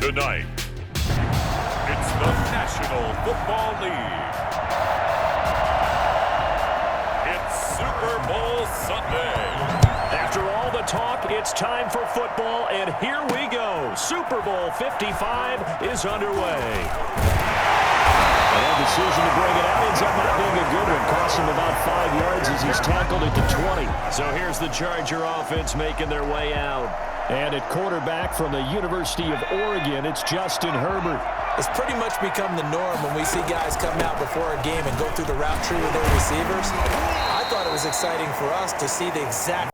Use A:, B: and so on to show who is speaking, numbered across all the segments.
A: Tonight, it's the National Football League. It's Super Bowl Sunday.
B: After all the talk, it's time for football, and here we go. Super Bowl 55 is underway. And that decision to bring it out ends up not being a good one. Cost him about 5 yards as he's tackled at the 20. So here's the Charger offense making their way out. And at quarterback from the University of Oregon, it's Justin Herbert.
C: It's pretty much become the norm when we see guys come out before a game and go through the route tree with their receivers. I thought it was exciting for us to see the exact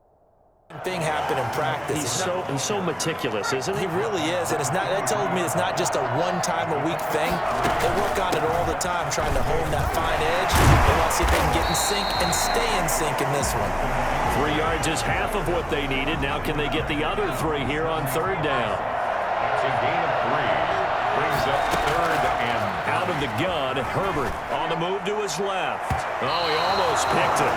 C: thing happen in practice.
B: He's so meticulous, isn't he?
C: He really is, and that told me it's not just a one-time-a-week thing. They work on it all the time, trying to hone that fine edge. They want to see if they can get in sync and stay in sync in this one.
B: 3 yards is half of what they needed. Now can they get the other 3 here on third down?
A: It's a gain of 3. Brings up third and
B: out of the gun. Herbert on the move to his left. Oh, he almost picked it.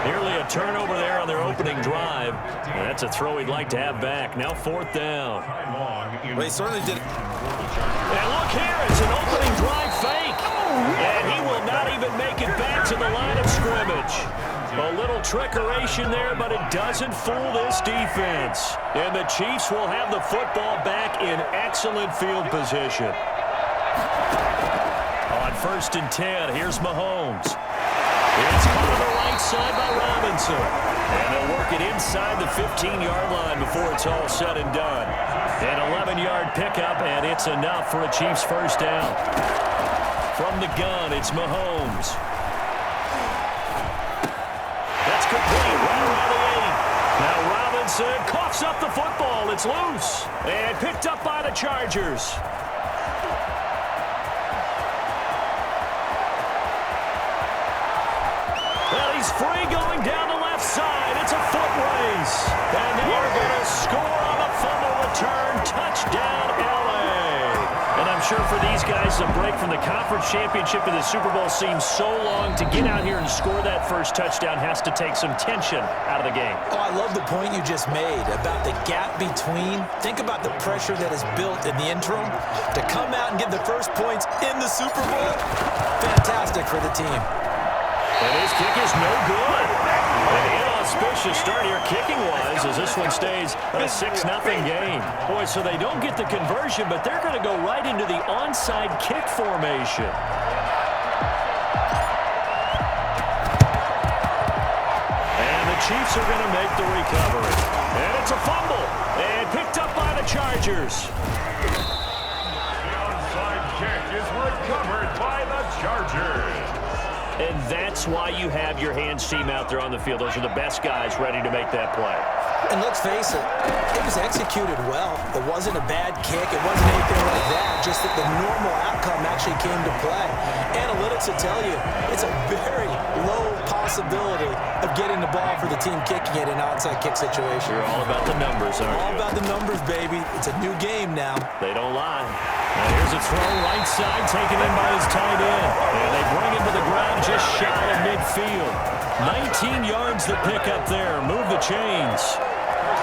B: Nearly a turnover there on their opening drive. And that's a throw he'd like to have back. Now fourth down.
C: Well, he certainly did it.
B: And look here, it's an opening drive fake. And he will not even make it back to the line of scrimmage. A little trickeration there, but it doesn't fool this defense. And the Chiefs will have the football back in excellent field position. On 1st and 10, here's Mahomes. It's caught on the right side by Robinson. And they'll work it inside the 15-yard line before it's all said and done. An 11-yard pickup, and it's enough for a Chiefs first down. From the gun, it's Mahomes. That's complete, right around the 8. Now Robinson coughs up the football. It's loose. And picked up by the Chargers. He's free going down the left side. It's a foot race. And they are going to score on a fumble return. Touchdown, L.A. And I'm sure for these guys, the break from the conference championship and the Super Bowl seems so long. To get out here and score that first touchdown has to take some tension out of the game.
C: Oh, I love the point you just made about the gap between. Think about the pressure that is built in the interim. To come out and get the first points in the Super Bowl, fantastic for the team.
B: And his kick is no good. An inauspicious start here kicking-wise as this one stays a 6-0 game. Boy, so they don't get the conversion, but they're going to go right into the onside kick formation. And the Chiefs are going to make the recovery. And it's a fumble. And picked up by the Chargers.
A: the onside kick is recovered by the Chargers.
B: And that's why you have your hands team out there on the field. Those are the best guys ready to make that play.
C: And let's face it, it was executed well. It wasn't a bad kick. It wasn't anything like that. Just that the normal outcome actually came to play. Analytics will tell you it's a very low possibility of getting the ball for the team kicking it in an onside kick situation.
B: You're all about the numbers, aren't you?
C: All about the numbers, baby. It's a new game now.
B: They don't lie. Now here's a throw right side taken in by his tight end. And they bring him to the ground just shy of midfield. 19 yards the pick up there. Move the chains.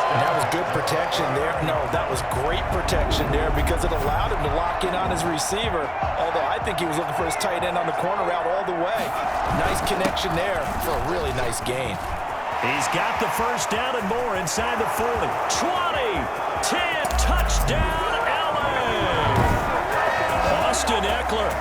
D: And that was good protection there. No, that was great protection there because it allowed him to lock in on his receiver. Although I think he was looking for his tight end on the corner route all the way. Nice connection there for a really nice gain.
B: He's got the first down and more inside the 40. 20, 10, touchdown, LA. Austin Eckler,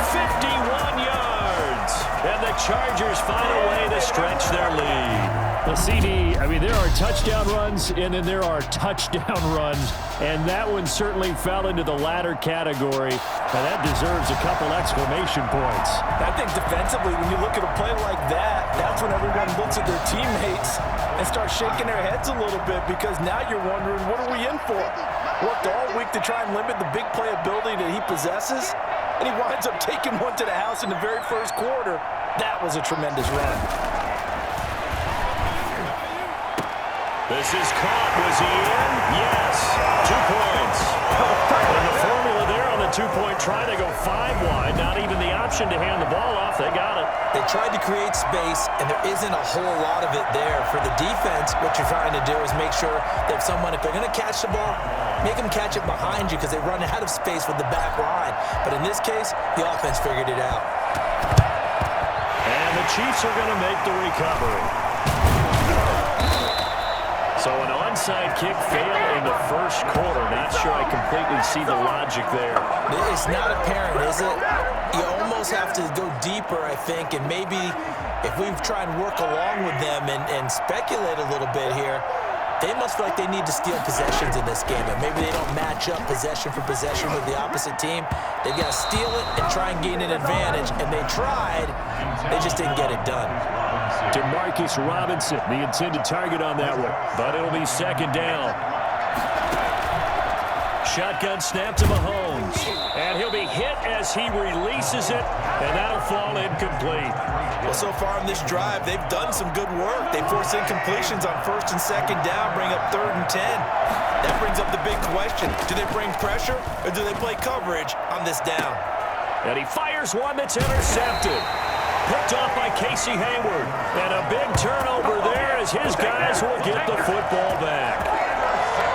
B: 51 yards. And the Chargers find a way to stretch their lead. Well, CD, I mean, there are touchdown runs, and then there are touchdown runs, and that one certainly fell into the latter category, and that deserves a couple exclamation points.
D: I think defensively, when you look at a play like that, that's when everyone looks at their teammates and starts shaking their heads a little bit because now you're wondering, what are we in for? Worked all week to try and limit the big play ability that he possesses, and he winds up taking one to the house in the very first quarter. That was a tremendous run.
B: This is caught. Was he in? Yes. 2 points. And the formula there on the two-point trying to go 5 wide. Not even the option to hand the ball off. They got it.
C: They tried to create space, and there isn't a whole lot of it there. For the defense, what you're trying to do is make sure that if they're going to catch the ball, make them catch it behind you because they run out of space with the back line. But in this case, the offense figured it out.
B: And the Chiefs are going to make the recovery. So an onside kick failed in the first quarter. Not sure I completely see the logic there.
C: It's not apparent, is it? You almost have to go deeper, I think, and maybe if we try and work along with them and speculate a little bit here, they must feel like they need to steal possessions in this game, and maybe they don't match up possession for possession with the opposite team. They've got to steal it and try and gain an advantage, and they tried. They just didn't get it done.
B: Demarcus Robinson, the intended target on that one, but it'll be second down. Shotgun snap to Mahomes, and he'll be hit as he releases it, and that'll fall incomplete.
D: Well, so far on this drive, they've done some good work. They force incompletions on first and second down, bring up 3rd and 10. That brings up the big question. Do they bring pressure, or do they play coverage on this down?
B: And he fires one that's intercepted. Picked off by Casey Hayward. And a big turnover there as his guys will get the football back.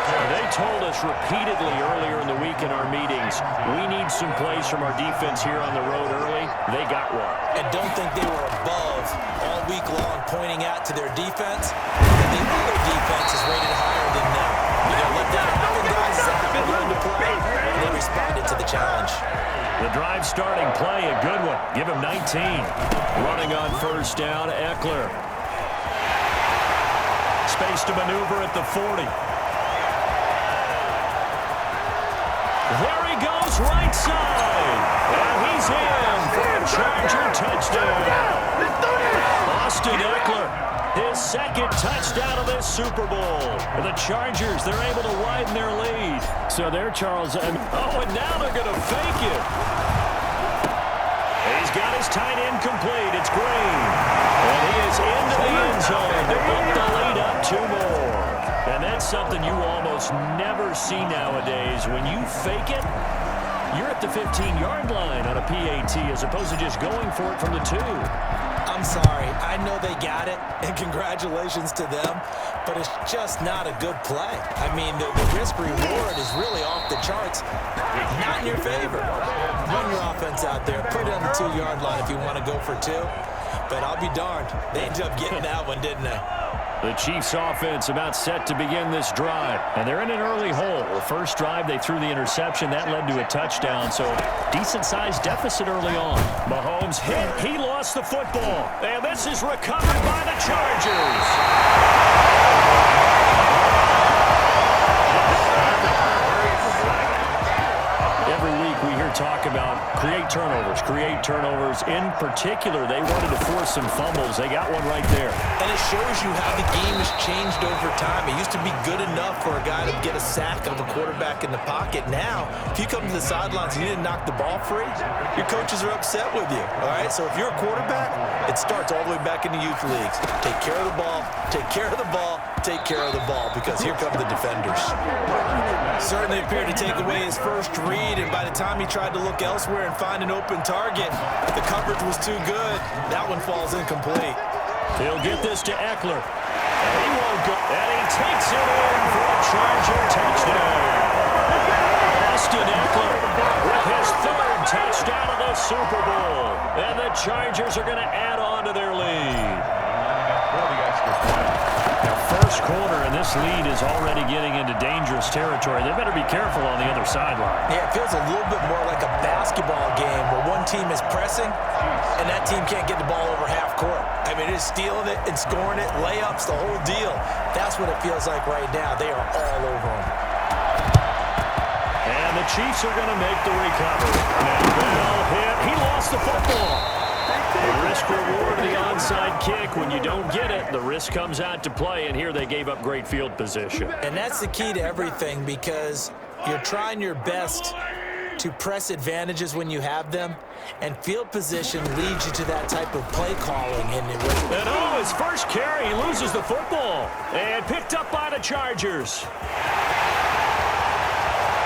B: They told us repeatedly earlier in the week in our meetings, we need some plays from our defense here on the road early. They got one.
C: And don't think they were above all week long pointing out to their defense. And the other defense is rated higher than them. You know, let that happen, guys. Zach learned to play, and they responded to the challenge.
B: The drive starting play, a good one. Give him 19. Running on first down, Eckler. Space to maneuver at the 40. There he goes, right side. And he's in for a Charger touchdown. Austin Eckler, his second touchdown of this Super Bowl. The Chargers, they're able to widen their lead. So there, Charles. And now they're going to fake it. He's got his tight end complete. It's Green. And he is into the end zone to put the lead up 2 more. And that's something you almost never see nowadays. When you fake it, you're at the 15-yard line on a PAT as opposed to just going for it from the 2.
C: I'm sorry. I know they got it, and congratulations to them, but it's just not a good play. I mean, the risk-reward is really off the charts. Not in your favor. Run your offense out there. Put it on the 2-yard line if you want to go for 2. But I'll be darned. They ended up getting that one, didn't they?
B: The Chiefs offense about set to begin this drive. And they're in an early hole. The first drive, they threw the interception. That led to a touchdown. So decent-sized deficit early on. Mahomes hit. He lost the football. And this is recovered by the Chargers. Every week we hear talk about create turnovers. In particular, they wanted to force some fumbles. They got one right there.
C: And it shows you how the game has changed over time. It used to be good enough for a guy to get a sack of a quarterback in the pocket. Now, if you come to the sidelines and you didn't knock the ball free, your coaches are upset with you. All right? So if you're a quarterback, it starts all the way back in the youth leagues. Take care of the ball, take care of the ball, take care of the ball, because here come the defenders. Certainly appeared to take away his first read, and by the time he tried to look elsewhere and find an open target, the coverage was too good. That one falls incomplete.
B: He'll get this to Eckler. And he won't go. And he takes it in for a Charger touchdown. Austin Eckler with his 3rd touchdown of the Super Bowl. And the Chargers are going to add on to their lead. Now, first quarter, and this lead is already getting into dangerous territory. They better be careful on the other sideline.
C: Yeah, it feels a little bit more like a basketball game where one team is pressing and that team can't get the ball over half court. I mean, it's stealing it and scoring it, layups, the whole deal. That's what it feels like right now. They are all over them.
B: And the Chiefs are going to make the recovery. And Bell hit. He lost the football. The risk-reward of the onside kick. When you don't get it, the risk comes out to play, and here they gave up great field position.
C: And that's the key to everything, because you're trying your best to press advantages when you have them, and field position leads you to that type of play calling. And
B: his first carry, he loses the football, and picked up by the Chargers.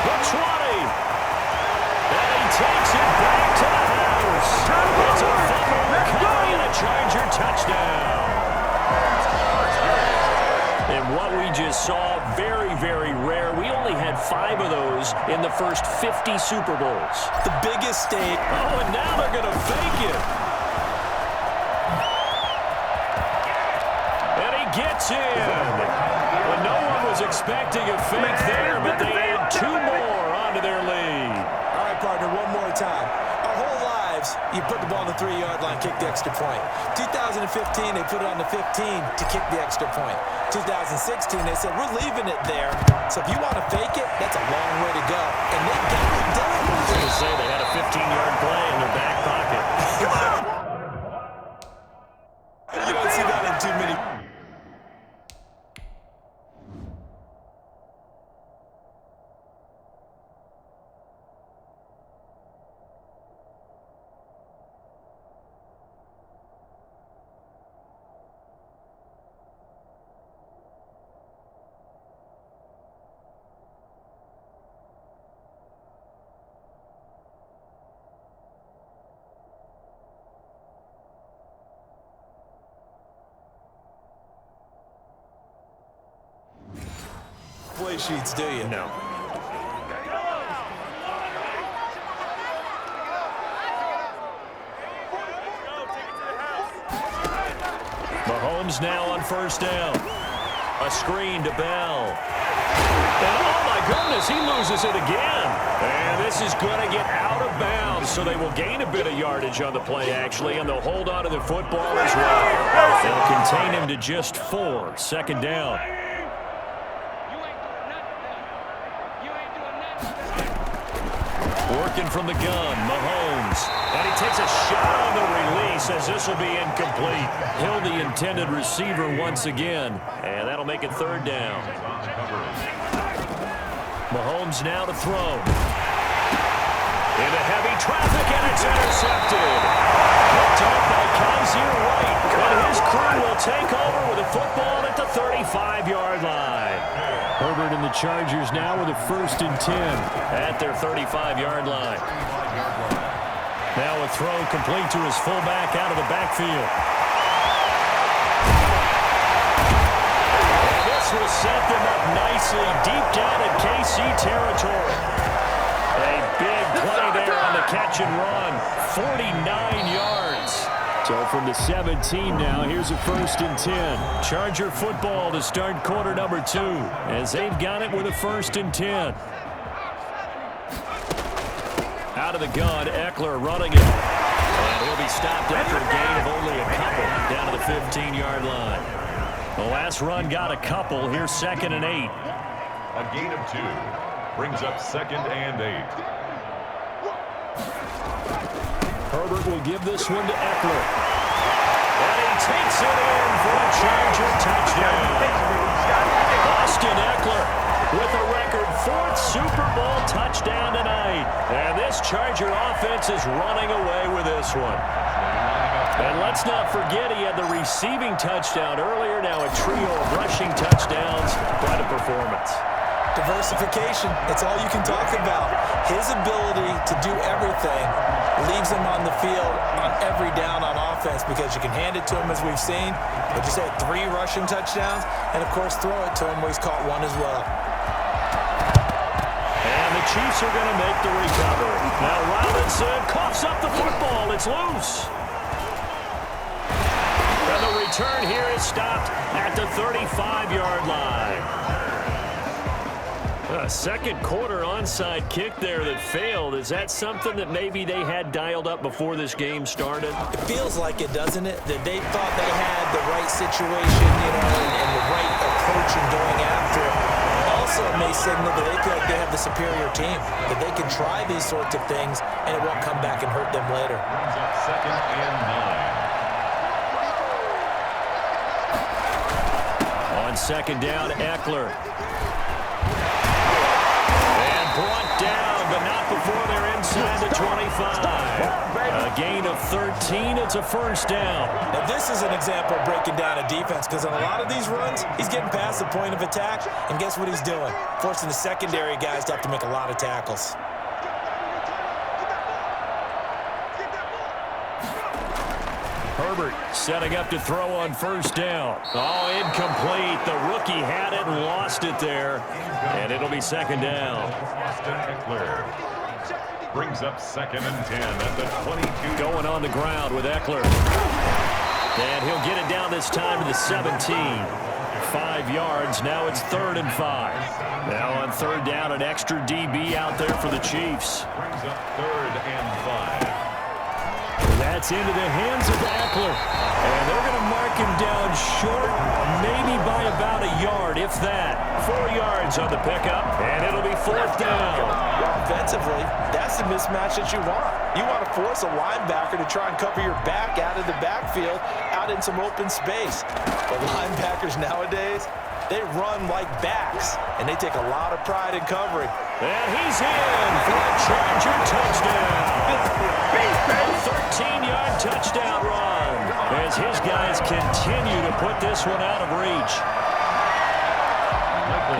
B: The 20. And he takes just saw, very, very rare. We only had 5 of those in the first 50 Super Bowls.
C: The biggest stage.
B: Oh, and now they're going to fake it. And he gets in. Well, no one was expecting a fake there, but they add 2 more onto their lead.
C: All right, partner, one more time. Our whole lives, you put the ball on the 3-yard line, kick the extra point. 2015, they put it on the 15 to kick the extra point. 2016, they said, we're leaving it there. So if you want to fake it, that's a long way to go. And they got it done.
B: I was going to say they had a 15-yard play in their back pocket.
C: You don't see that in too many. Play sheets, do you?
B: No. Mahomes now on first down. A screen to Bell. And oh my goodness, he loses it again. And this is going to get out of bounds, so they will gain a bit of yardage on the play, actually, and they'll hold on to the football as well. They'll contain him to just 4. Second down. Working from the gun, Mahomes. And he takes a shot on the release as this will be incomplete. Hill, the intended receiver once again. And that'll make it third down. Mahomes now to throw. Into heavy traffic, and it's intercepted. Picked up by Kaiser White. And his crew will take over with the football at the 35-yard line. Herbert and the Chargers now with a 1st and 10 at their 35-yard line. Now a throw complete to his fullback out of the backfield. And this will set them up nicely deep down in KC territory. A big play there on the catch and run. 49 yards. So from the 17 now, here's a 1st and 10. Charger football to start quarter number 2 as they've got it with a 1st and 10. Out of the gun, Eckler running it. And he'll be stopped after a gain of only a couple down to the 15-yard line. The last run got a couple. Here's 2nd and 8.
A: A gain of 2 brings up 2nd and 8.
B: Herbert will give this one to Eckler. And he takes it in for a Charger touchdown. Austin Eckler with a record 4th Super Bowl touchdown tonight. And this Charger offense is running away with this one. And let's not forget he had the receiving touchdown earlier. Now a trio of rushing touchdowns. Quite a performance.
C: Diversification, that's all you can talk about. His ability to do everything leaves him on the field on every down on offense because you can hand it to him as we've seen. But you said 3 rushing touchdowns, and of course throw it to him where he's caught 1 as well.
B: And the Chiefs are going to make the recovery. Now Robinson coughs up the football. It's loose. And the return here is stopped at the 35-yard line. A second quarter onside kick there that failed. Is that something that maybe they had dialed up before this game started?
C: It feels like it, doesn't it? That they thought they had the right situation, and the right approach in going after it. Also, it may signal that they feel like they have the superior team, that they can try these sorts of things, and it won't come back and hurt them later.
A: 2nd and 9.
B: On second down, Eckler. Brought down, but not before they're inside the 25. A gain of 13. It's a 1st down.
C: Now, this is an example of breaking down a defense because on a lot of these runs, he's getting past the point of attack, and guess what he's doing? Forcing the secondary guys to have to make a lot of tackles.
B: Herbert setting up to throw on first down. Oh, incomplete. The rookie had it and lost it there. And it'll be second down.
A: Austin Eckler brings up 2nd and 10 at the 22.
B: Going on the ground with Eckler. And he'll get it down this time to the 17. 5 yards. Now it's 3rd and 5. Now on 3rd down, an extra DB out there for the Chiefs.
A: Brings up 3rd and 5.
B: That's into the hands of Eckler. And they're going to mark him down short, maybe by about a yard, if that. 4 yards on the pickup, and it'll be 4th down.
C: Offensively, that's the mismatch that you want. You want to force a linebacker to try and cover your back out of the backfield, out in some open space. But linebackers nowadays, they run like backs, and they take a lot of pride in covering.
B: And he's in for a Charger touchdown. A 13-yard touchdown run as his guys continue to put this one out of reach.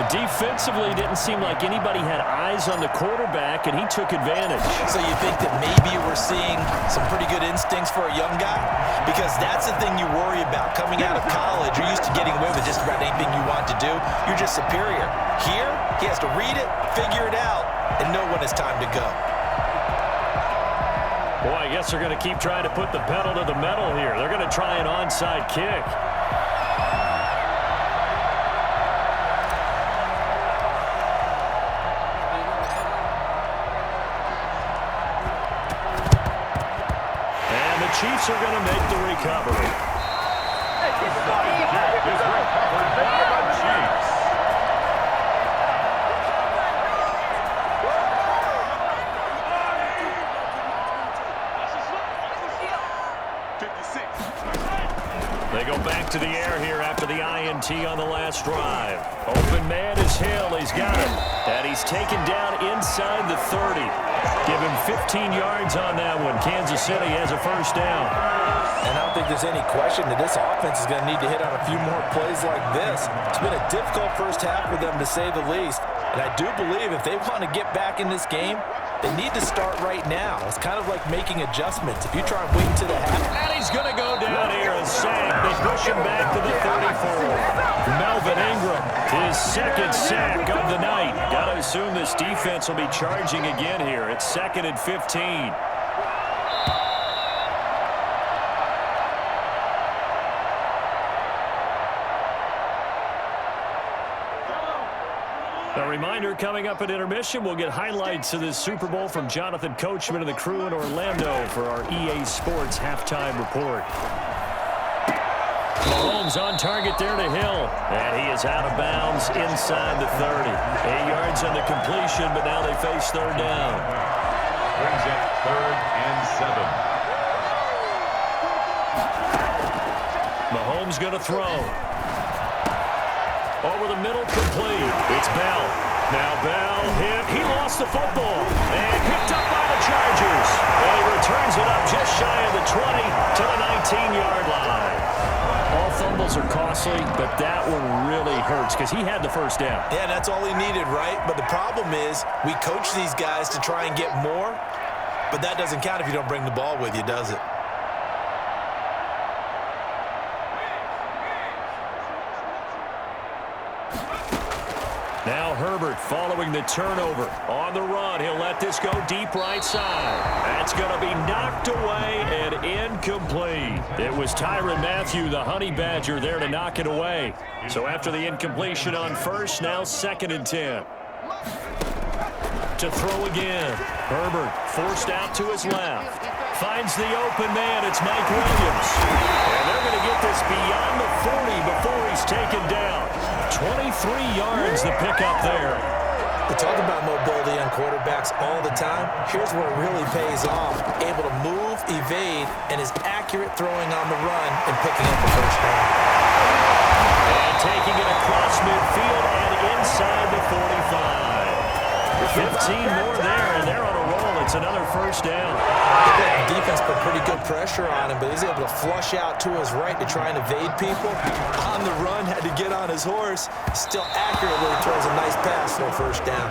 B: Defensively, didn't seem like anybody had eyes on the quarterback, and he took advantage.
C: So you think that maybe we're seeing some pretty good instincts for a young guy? Because that's the thing you worry about coming out of college. You're used to getting away with just about anything you want to do. You're just superior. Here, he has to read it, figure it out, and know when it's time to go.
B: Boy, I guess they're going to keep trying to put the pedal to the metal here. They're going to try an onside kick. Chiefs are going to make the recovery.
A: Jack is recovered by the Chiefs.
B: They go back to the air here after the INT on the last drive. Open man is Hill. He's got it. And he's taken down inside the 30. Give him 15 yards on that one. Kansas City has a first down.
C: And I don't think there's any question that this offense is going to need to hit on a few more plays like this. It's been a difficult first half for them, to say the least. And I do believe if they want to get back in this game, they need to start right now. It's kind of like making adjustments. If you try and wait until the half.
B: And he's going to go down here and sack. They push him back to the 34. Melvin Ingram, his 2nd sack of the night. Got to assume this defense will be charging again here. It's 2nd and 15. A reminder, coming up at intermission, we'll get highlights of this Super Bowl from Jonathan Coachman and the crew in Orlando for our EA Sports halftime report. Mahomes on target there to Hill, and he is out of bounds inside the 30. 8 yards on the completion, but now they face 3rd down.
A: Brings up 3rd and 7.
B: Mahomes going to throw. Over the middle, complete. It's Bell. Now Bell hit. He lost the football. And picked up by the Chargers. And he returns it up just shy of the 20 to the 19-yard line. All fumbles are costly, but that one really hurts because he had the first down.
C: Yeah, that's all he needed, right? But the problem is we coach these guys to try and get more, but that doesn't count if you don't bring the ball with you, does it?
B: Now Herbert following the turnover. On the run, he'll let this go deep right side. That's going to be knocked away and incomplete. It was Tyrann Mathieu, the Honey Badger, there to knock it away. So after the incompletion on first, now 2nd and 10. To throw again. Herbert forced out to his left. Finds the open man. It's Mike Williams. And they're going to get this beyond the 40 before he's taken down. 23 yards the pickup there.
C: We talk about mobility on quarterbacks all the time. Here's where it really pays off. Able to move, evade, and is accurate throwing on the run and picking up the first down.
B: And taking it across midfield and inside the 45. 15 more there, and they're on a roll. It's another first down.
C: The defense put pretty good pressure on him, but he's able to flush out to his right to try and evade people. On the run, had to get on his horse. Still accurately throws a nice pass for a first down.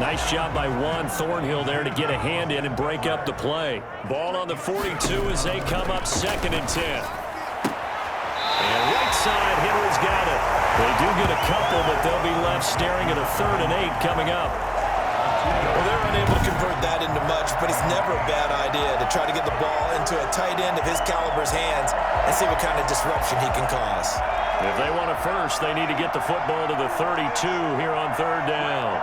B: Nice job by Juan Thornhill there to get a hand in and break up the play. Ball on the 42 as they come up 2nd and 10. And right side, Henry's got it. They do get a couple, but they'll be left staring at a 3rd and 8 coming up.
C: Well, they're unable to convert that into much, but it's never a bad idea to try to get the ball into a tight end of his caliber's hands and see what kind of disruption he can cause.
B: If they want it first, they need to get the football to the 32 here on 3rd down.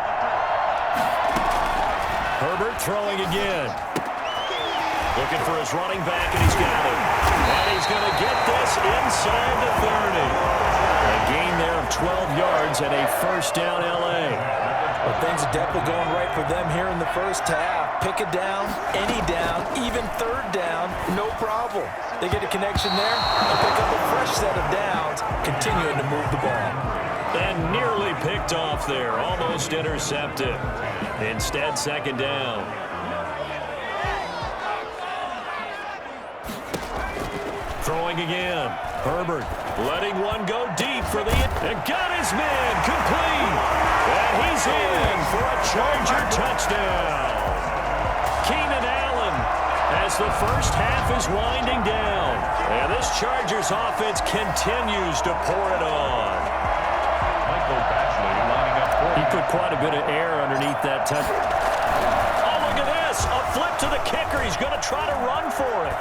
B: Herbert throwing again. Looking for his running back, and he's got it. And he's going to get this inside the 30. A gain there of 12 yards and a 1st down L.A.
C: Well, things are definitely going right for them here in the first half. Pick it down, any down, even 3rd down, no problem. They get a connection there and pick up a fresh set of downs, continuing to move the ball.
B: And nearly picked off there, almost intercepted. Instead, 2nd down. Throwing again. Herbert letting one go deep for the... And got his man complete. And he's in for a Charger touchdown. Keenan Allen as the first half is winding down. And this Chargers offense continues to pour it on.
A: Michael Batchley lining up for
B: He put quite a bit of air underneath that touch. Oh, look at this. A flip to the kicker. He's going to try to run for it.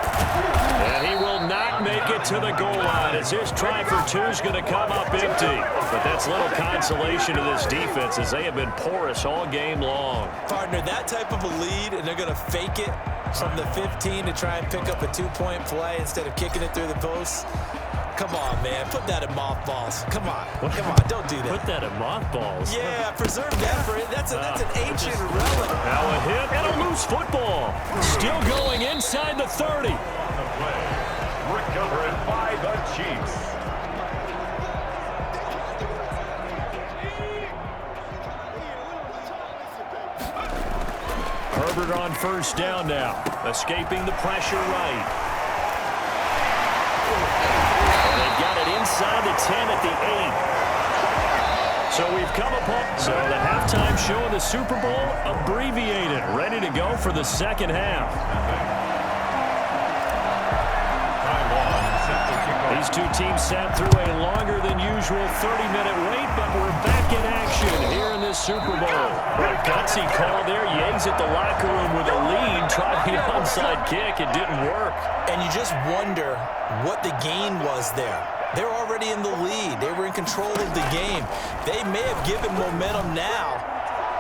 B: And he will not make it to the goal line as his try for 2 is going to come up empty. But that's little consolation to this defense as they have been porous all game long.
C: Partner, that type of a lead, and they're going to fake it from the 15 to try and pick up a 2-point play instead of kicking it through the post. Come on, man. Put that in mothballs. Come on. Come on. Don't do that.
B: Put that in mothballs.
C: Yeah, preserve that for it. That's an ancient relic.
B: Now a hit and a loose football. Still going inside the 30.
A: the play. Recovered by the Chiefs.
B: Herbert on 1st down now. Escaping the pressure right. They've got it inside the 10 at the 8. So we've come upon... So the halftime show of the Super Bowl abbreviated. Ready to go for the 2nd half. These two teams sat through a longer than usual 30-minute wait, but we're back in action here in this Super Bowl. A gutsy call there. Yates at the locker room with a lead. Tried the onside kick. It didn't work.
C: And you just wonder what the gain was there. They're already in the lead. They were in control of the game. They may have given momentum now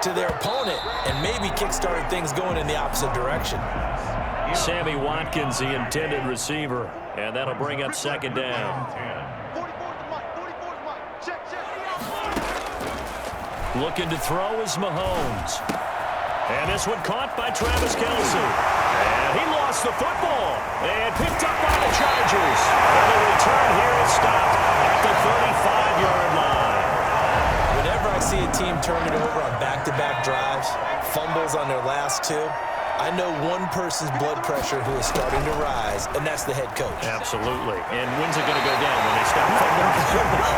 C: to their opponent and maybe kickstarted things going in the opposite direction.
B: Sammy Watkins, the intended receiver, and that'll bring up 2nd down. Looking to throw is Mahomes. And this one caught by Travis Kelce. And he lost the football. And picked up by the Chargers. And the return here is stopped at the 35-yard line.
C: Whenever I see a team turn it over on back-to-back drives, fumbles on their last 2, I know one person's blood pressure who is starting to rise, and that's the head coach.
B: Absolutely. And when's it going to go down? When they stop fumbling?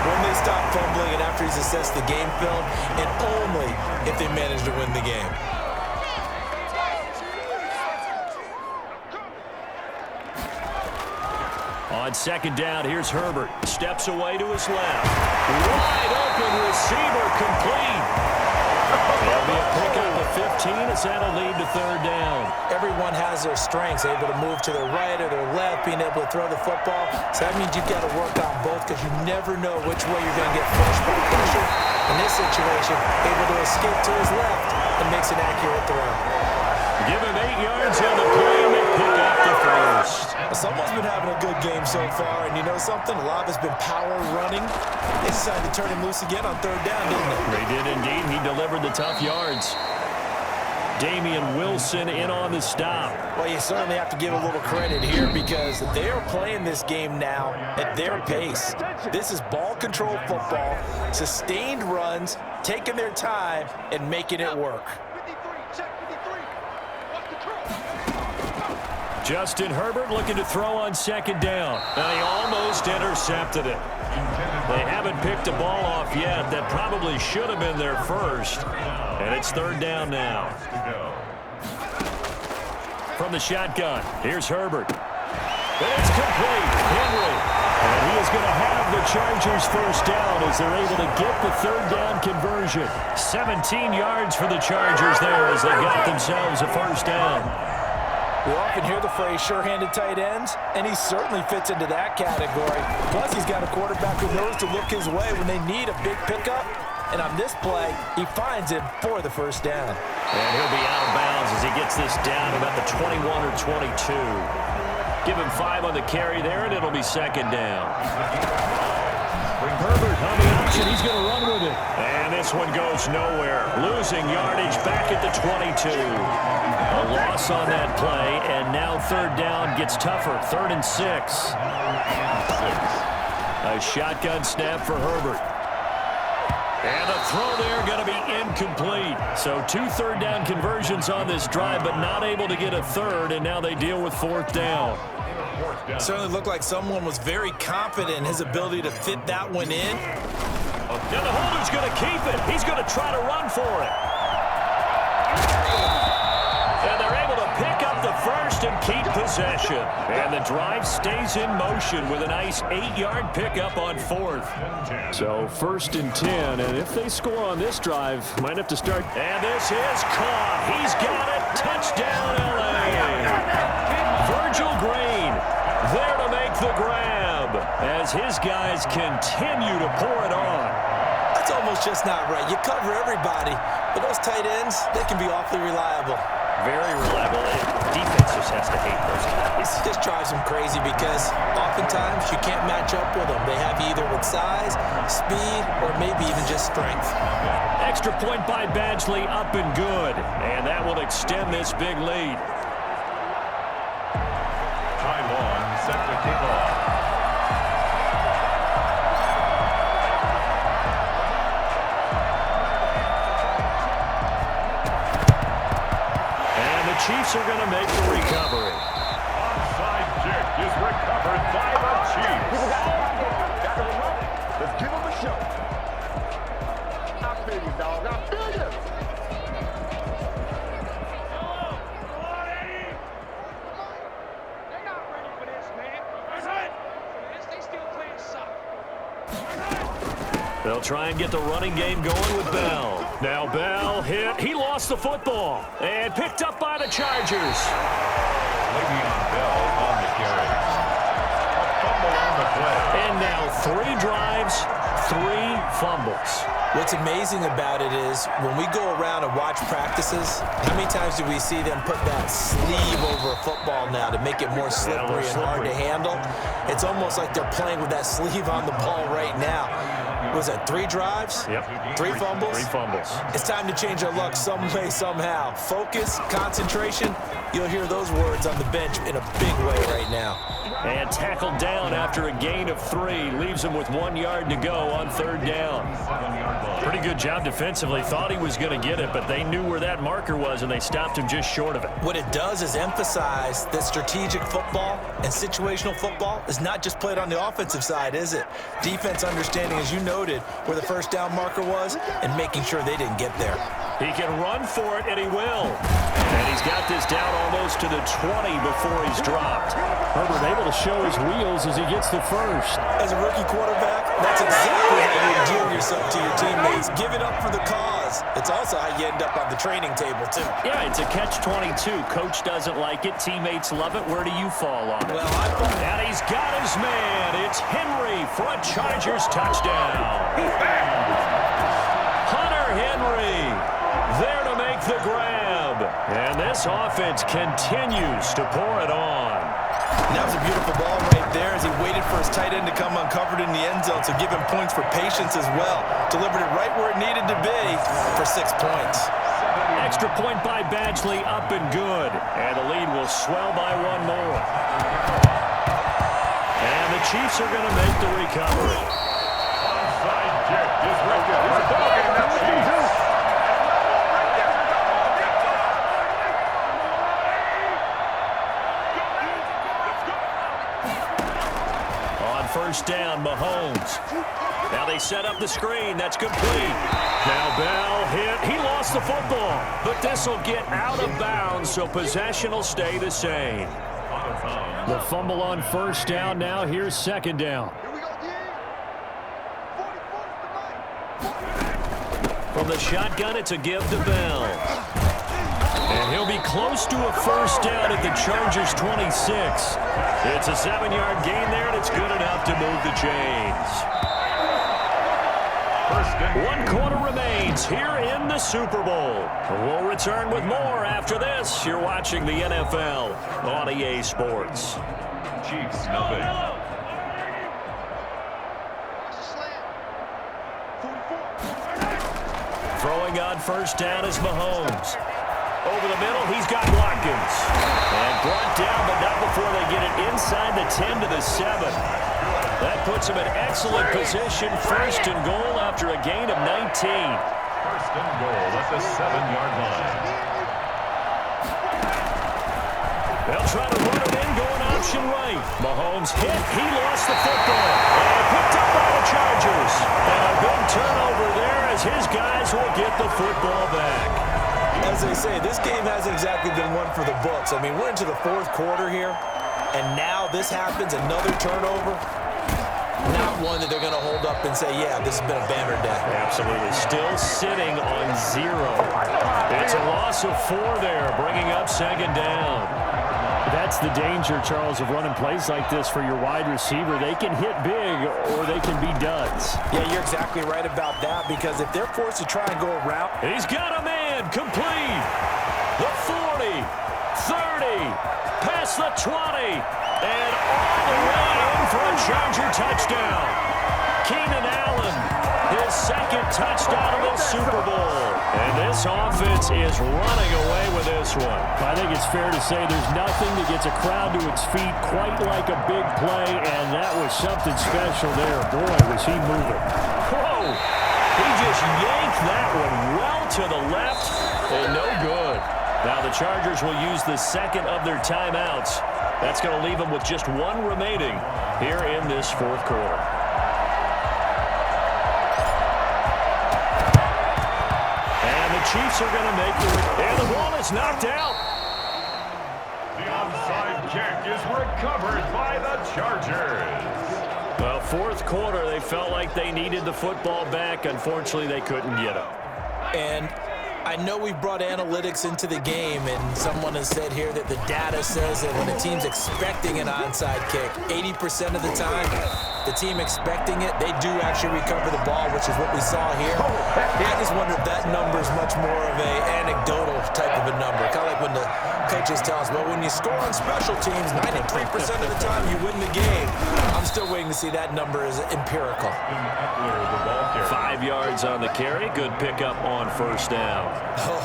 C: When they stop fumbling and after he's assessed the game film, and only if they manage to win the game.
B: On 2nd down, here's Herbert. Steps away to his left. Wide open receiver complete. There'll be a pickup of 15 as that'll lead to 3rd down.
C: Everyone has their strengths, able to move to their right or their left, being able to throw the football. So that means you've got to work on both because you never know which way you're going to get flushed by pressure. In this situation, able to escape to his left and makes an accurate throw.
B: Give him 8 yards on the play and they pick up the 1st.
C: Someone's been having a good game so far, and you know something? A lot of it's been power running. They decided to turn him loose again on 3rd down, didn't they?
B: They did indeed. He delivered the tough yards. Damian Wilson in on the stop.
C: Well, you certainly have to give a little credit here because they are playing this game now at their pace. This is ball control football, sustained runs, taking their time, and making it work.
B: Justin Herbert looking to throw on second down. And he almost intercepted it. They haven't picked a ball off yet. That probably should have been their first. And it's third down now. From the shotgun, here's Herbert. And it's complete. Henry. And he is going to have the Chargers first down as they're able to get the third down conversion. 17 yards for the Chargers there as they got themselves a first down.
D: We often hear the phrase sure-handed tight ends, and he certainly fits into that category. Plus, he's got a quarterback who knows to look his way when they need a big pickup. And on this play, he finds him for the first down.
B: And he'll be out of bounds as he gets this down about the 21 or 22. Give him 5 on the carry there, and it'll be second down. Herbert on the option. He's going to run with it. And this one goes nowhere. Losing yardage back at the 22. A loss on that play, and now third down gets tougher. 3rd and 6. A shotgun snap for Herbert. And the throw there going to be incomplete. So 2 third down conversions on this drive, but not able to get a third, and now they deal with 4th down.
C: Certainly looked like someone was very confident in his ability to fit that one in.
B: Now the holder's going to keep it. He's going to try to run for it. And they're able to pick up the first and keep possession. And the drive stays in motion with a nice 8-yard pickup on 4th. So 1st and 10, and if they score on this drive, might have to start. And this is caught. He's got it. Touchdown, L.A. Virgil Green there to make the grab as his guys continue to pour it on.
C: That's almost just not right. You cover everybody, but those tight ends, they can be awfully reliable.
B: Very reliable. Defense just has to hate those guys.
C: It just drives them crazy because oftentimes you can't match up with them. They have you either with size, speed, or maybe even just strength.
B: Extra point by Badgley, up and good. And that will extend this big lead.
A: Ty Long set to kick off.
B: Chiefs are going to make the recovery.
A: Onside kick is recovered by the Chiefs.
E: Let's give them a show. I feel you, dog. I feel you.
F: They're not ready for this, man. They still playing soccer.
B: They'll try and get the running game going with Bell. Now Bell hit. He lost the football and picked up by the Chargers.
A: Le'Veon Bell on the carry. A fumble on the play.
B: And now 3 drives, 3 fumbles.
C: What's amazing about it is when we go around and watch practices, how many times do we see them put that sleeve over a football now to make it more slippery and hard to handle? It's almost like they're playing with that sleeve on the ball right now. Was that 3 drives?
B: Yep.
C: 3 fumbles?
B: 3 fumbles.
C: It's time to change our luck some way, somehow. Focus, concentration, you'll hear those words on the bench in a big way right now.
B: And tackled down after a gain of 3. Leaves him with 1 yard to go on 3rd down. Pretty good job defensively. Thought he was going to get it, but they knew where that marker was, and they stopped him just short of it.
C: What it does is emphasize that strategic football and situational football is not just played on the offensive side, is it? Defense understanding, as you noted, where the first down marker was and making sure they didn't get there.
B: He can run for it, and he will. And he's got this down almost to the 20 before he's dropped. Herbert able to show his wheels as he gets the first.
C: As a rookie quarterback, that's exactly how you endear yourself to your teammates. Give it up for the cause. It's also how you end up on the training table, too.
B: Yeah, it's a catch-22. Coach doesn't like it. Teammates love it. Where do you fall on it?
C: Well,
B: And he's got his man. It's Henry for a Chargers touchdown. Hunter Henry there to make the grab. And this offense continues to pour it on.
D: And that was a beautiful ball right there as he waited for his tight end to come uncovered in the end zone, so give him points for patience as well. Delivered it right where it needed to be for 6 points.
B: Extra point by Badgley, up and good. And the lead will swell by 1 more. And the Chiefs are going to make the recovery.
A: Onside kick is recovered by the Chiefs.
B: first down, Mahomes. Now they set up the screen. That's complete. Now Bell hit. He lost the football. But this will get out of bounds, so possession will stay the same. The fumble on first down. Now here's second down. From the shotgun, it's a give to Bell. And he'll be close to a first down at the Chargers' 26. It's a 7-yard gain there, and it's good enough to move the chains. 1 quarter remains here in the Super Bowl. We'll return with more after this. You're watching the NFL on EA Sports.
A: Chiefs, nothing.
B: Throwing on first down is Mahomes. Over the middle, he's got Watkins. And brought down, but not before they get it inside the 10 to the 7. That puts him in excellent position. First and goal after a gain of 19.
A: First and goal at the 7-yard line.
B: They'll try to run it in, going option right. Mahomes hit. He lost the football. And picked up by the Chargers. And a big turnover there as his guys will get the football back.
C: As they say, this game hasn't exactly been one for the books. I mean, we're into the fourth quarter here, and now this happens, another turnover. Not one that they're going to hold up and say, yeah, this has been a banner day.
B: Absolutely. Still sitting on 0. It's a loss of 4 there, bringing up second down. That's the danger, Charles, of running plays like this for your wide receiver. They can hit big or they can be duds.
C: Yeah, you're exactly right about that, because if they're forced to try and go around.
B: He's got a man complete. The 40, 30, past the 20, and all the way in for a Charger touchdown. Keenan Allen, his second touchdown of the Super Bowl. And this offense is running away with this one.
G: I think it's fair to say there's nothing that gets a crowd to its feet quite like a big play, and that was something special there. Boy, was he moving.
B: Whoa! He just yanked that one well to the left, and no good. Now the Chargers will use the second of their timeouts. That's going to leave them with just 1 remaining here in this fourth quarter. Chiefs are going to make it, and the ball is knocked out.
A: The onside kick is recovered by the Chargers.
B: Well, fourth quarter, they felt like they needed the football back. Unfortunately, they couldn't get it.
C: And I know we've brought analytics into the game, and someone has said here that the data says that when a team's expecting an onside kick, 80% of the time, the team expecting it, they do actually recover the ball, which is what we saw here. I just wonder if that number is much more of a anecdotal type of a number. Kind of like when the coaches tell us, well, when you score on special teams, 93% of the time you win the game. I'm still waiting to see that number is empirical.
B: 5 yards on the carry. Good pickup on first down.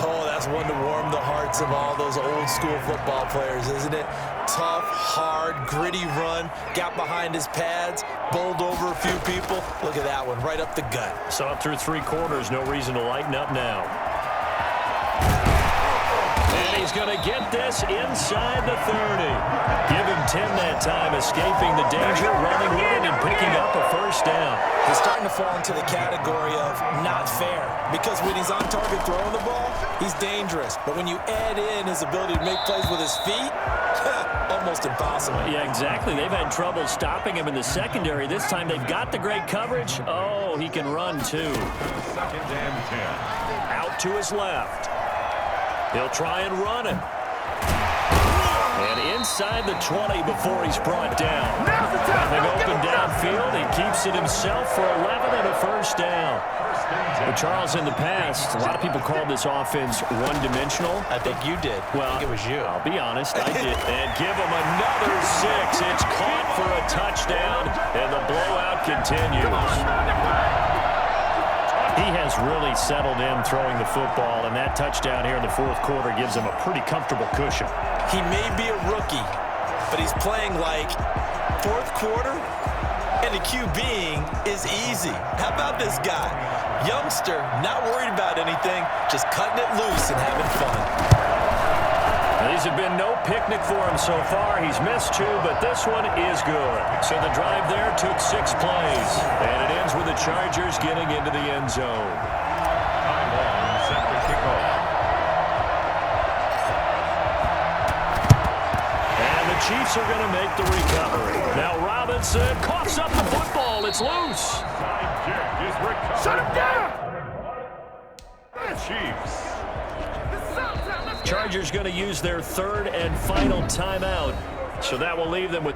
C: Oh, that's one to warm the hearts of all those old school football players, isn't it? Tough, hard, gritty run. Got behind his pads, bowled over a few people. Look at that one, right up the gut.
B: So up through 3 quarters, no reason to lighten up now. And he's going to get this inside the 30. Give him 10 that time, escaping the danger, running with it, and picking up a first down.
C: He's starting to fall into the category of not fair, because when he's on target throwing the ball, he's dangerous. But when you add in his ability to make plays with his feet, almost impossible.
B: Yeah, exactly. They've had trouble stopping him in the secondary. This time they've got the great coverage. Oh, he can run too.
A: Second and 10.
B: Out to his left. He'll try and run it. And inside the 20 before he's brought down. Nothing open downfield. He keeps it himself for 11 and a first down. Well, Charles, in the past, a lot of people called this offense one-dimensional.
C: I think you did.
B: Well,
C: I think it was you.
B: I'll be honest, I did. And give him another 6. It's caught for a touchdown, and the blowout continues. He has really settled in throwing the football, and that touchdown here in the fourth quarter gives him a pretty comfortable cushion.
C: He may be a rookie, but he's playing like fourth quarter, and the QBing is easy. How about this guy? Youngster, not worried about anything, just cutting it loose and having fun.
B: He These have been no picnic for him so far. He's missed 2, but this one is good. So the drive there took 6 plays. And it ends with the Chargers getting into the end zone.
A: Time on set to kick off.
B: And the Chiefs are going to make the recovery. Now Robinson coughs up the football. It's loose.
A: Side kick is recovered.
E: Shut him down!
A: The Chiefs.
B: Chargers going to use their 3rd and final timeout. So that will leave them with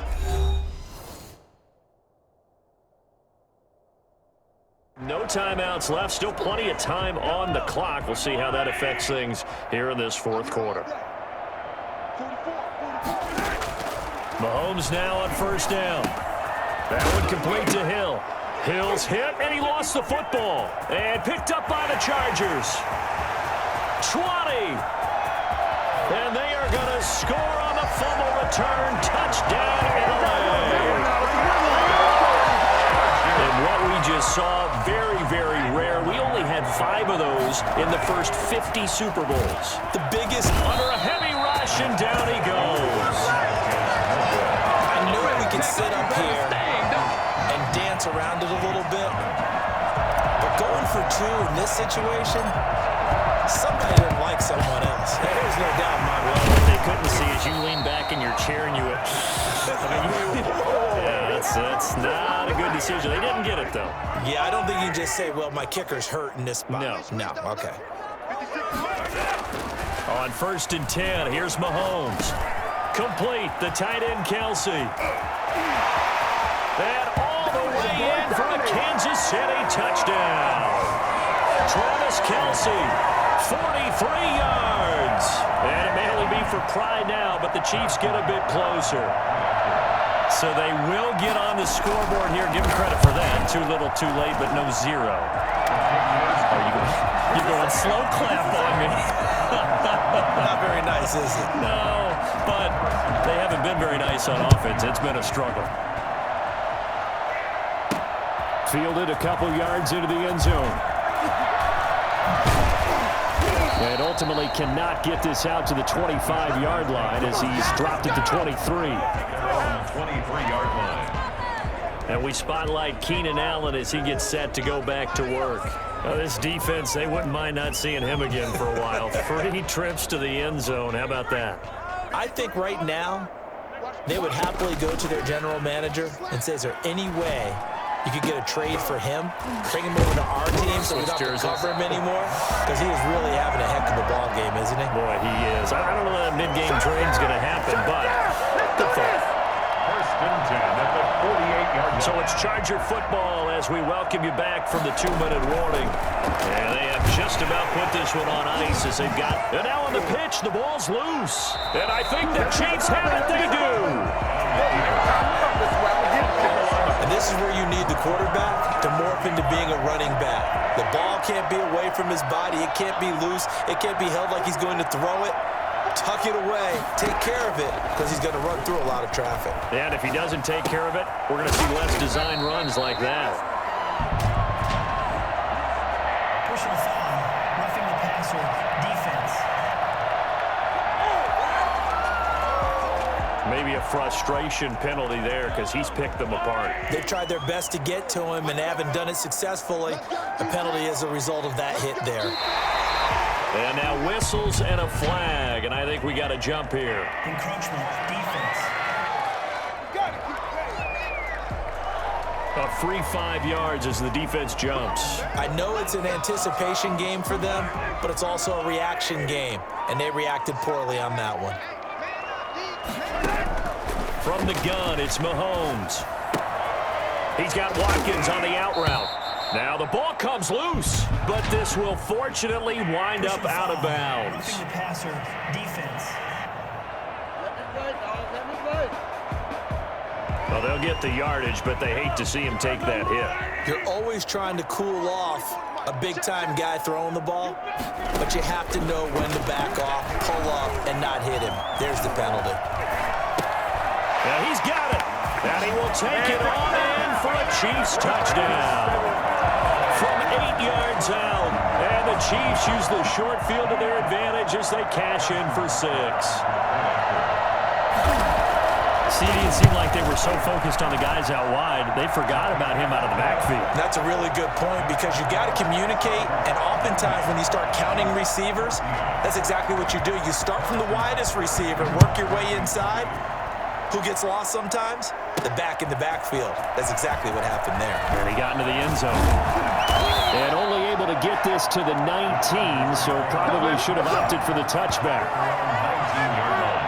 B: no timeouts left. Still plenty of time on the clock. We'll see how that affects things here in this 4th quarter. Mahomes now on 1st down. That one complete to Hill. Hill's hit, and he lost the football. And picked up by the Chargers. 20. And they are going to score on the fumble return. Touchdown, LA. And what we just saw, very, very rare. We only had 5 of those in the first 50 Super Bowls.
C: The biggest
B: Under a heavy rush, and down he goes.
C: I know we can sit up here and dance around it a little bit, but going for 2 in this situation, somebody didn't like someone else. There's no doubt in my mind.
B: What they couldn't see is you lean back in your chair and you went, yeah, that's not a good decision. They didn't get it, though.
C: Yeah, I don't think you can just say, well, my kicker's hurt in this spot. No, okay.
B: On 1st and 10, here's Mahomes. Complete, the tight end Kelsey. And all the way in for a Kansas City touchdown. Travis Kelsey, 43 yards. And it may only be for pride now, but the Chiefs get a bit closer. So they will get on the scoreboard here. Give them credit for that. Too little, too late, but no 0. You're going slow clap on me.
C: Not very nice, is it?
B: No, but they haven't been very nice on offense. It's been a struggle.
G: Fielded a couple yards into the end zone. And ultimately cannot get this out to the 25-yard line as he's dropped it to 23.
A: 23-yard line.
B: And we spotlight Keenan Allen as he gets set to go back to work. Well, this defense, they wouldn't mind not seeing him again for a while. 3 trips to the end zone. How about that?
C: I think right now they would happily go to their general manager and say, is there any way you could get a trade for him, bring him over to our team so we don't have to cover him anymore? Because he is really having a heck of a ball game, isn't he?
B: Boy, he is. I don't know that mid-game trade's going to happen, but good thought.
A: 1st and 10 at the 48-yard line.
B: So it's Charger football as we welcome you back from the 2-minute warning. And they have just about put this one on ice as they've got. And now on the pitch, the ball's loose. And I think the Chiefs have it. They do.
C: And this is where you need the quarterback to morph into being a running back. The ball can't be away from his body. It can't be loose. It can't be held like he's going to throw it. Tuck it away. Take care of it because he's going to run through a lot of traffic.
B: And if he doesn't take care of it, we're going to see less design runs like that.
H: Personal foul, roughing the passer, defense.
B: Maybe a frustration penalty there because he's picked them apart.
C: They've tried their best to get to him and haven't done it successfully. A penalty as a result of that hit there.
B: And now whistles and a flag, and I think we got a jump here.
H: Encroachment, defense.
B: A free 5 yards as the defense jumps.
C: I know it's an anticipation game for them, but it's also a reaction game, and they reacted poorly on that one.
B: From the gun, it's Mahomes. He's got Watkins on the out route. Now the ball comes loose, but this will fortunately wind up out of bounds.
H: Roughing the passer, defense.
B: Well, they'll get the yardage, but they hate to see him take that hit.
C: You're always trying to cool off a big-time guy throwing the ball, but you have to know when to back off, pull up, and not hit him. There's the penalty.
B: Now he's got it, and he will take it on in for a Chiefs touchdown. from 8 yards out. And the Chiefs use the short field to their advantage as they cash in for 6.
G: See, it didn't seem like they were so focused on the guys out wide, they forgot about him out of the backfield.
C: That's a really good point because you got to communicate, and oftentimes when you start counting receivers, that's exactly what you do. You start from the widest receiver, work your way inside. Who gets lost sometimes? The back in the backfield. That's exactly what happened there.
G: And he got into the end zone. And only able to get this to the 19, so probably should have opted for the touchback.
A: 19-yard line.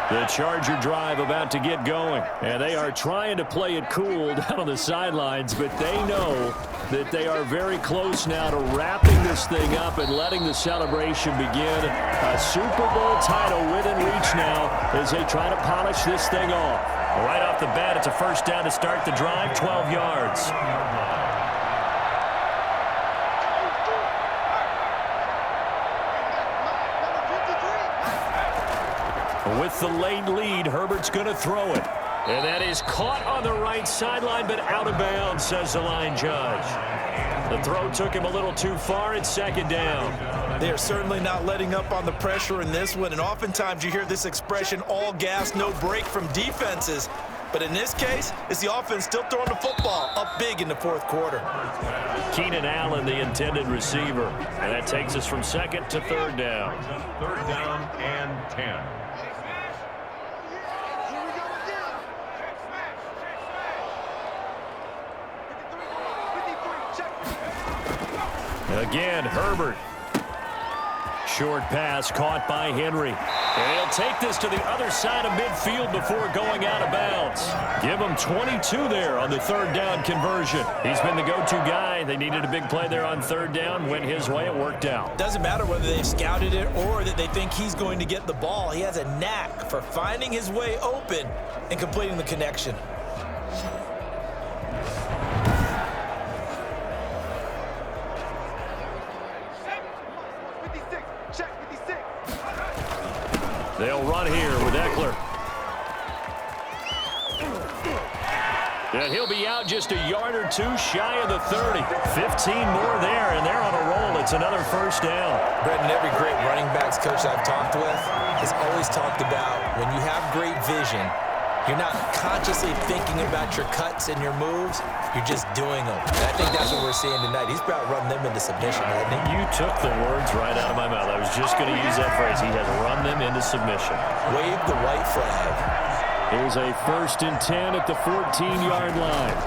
B: The Charger drive about to get going. And they are trying to play it cool down on the sidelines, but they know that they are very close now to wrapping this thing up and letting the celebration begin. A Super Bowl title within reach now as they try to polish this thing off.
G: Right off the bat, it's a first down to start the drive, 12 yards.
B: With the late lead, Herbert's going to throw it. And that is caught on the right sideline, but out of bounds, says the line judge. The throw took him a little too far. It's second down.
C: They are certainly not letting up on the pressure in this one, and oftentimes you hear this expression, all gas, no break from defenses. But in this case, it's the offense still throwing the football up big in the fourth quarter.
B: Keenan Allen, the intended receiver. And that takes us from second to third down.
A: Third down and 10.
B: Again, Herbert. Short pass caught by Henry. And he'll take this to the other side of midfield before going out of bounds. Give him 22 there on the third down conversion. He's been the go-to guy. They needed a big play there on third down. Went his way. It worked out.
C: Doesn't matter whether they've scouted it or that they think he's going to get the ball. He has a knack for finding his way open and completing the connection.
B: They'll run here with Eckler. And he'll be out just a yard or two shy of the 30. 15 more there, and they're on a roll. It's another first down.
C: Brendan, every great running backs coach I've talked with has always talked about when you have great vision, you're not consciously thinking about your cuts and your moves. You're just doing them. And I think that's what we're seeing tonight. He's about to run them into submission, hasn't he?
B: You took the words right out of my mouth. I was just going to use that phrase. He has run them into submission.
C: Wave the white flag.
B: Here's a 1st and 10 at the 14-yard line.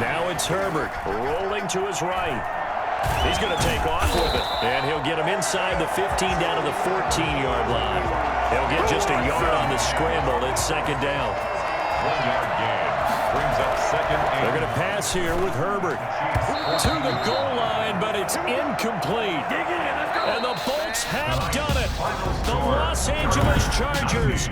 B: Now it's Herbert rolling to his right. He's going to take off with it, and he'll get him inside the 15 down to the 14-yard line. He'll get just a yard on the scramble. It's second down.
A: 1-yard gain. Brings up second and
B: They're going to pass here with Herbert to the goal line, but it's incomplete. And the Bolts have done it. The Los Angeles Chargers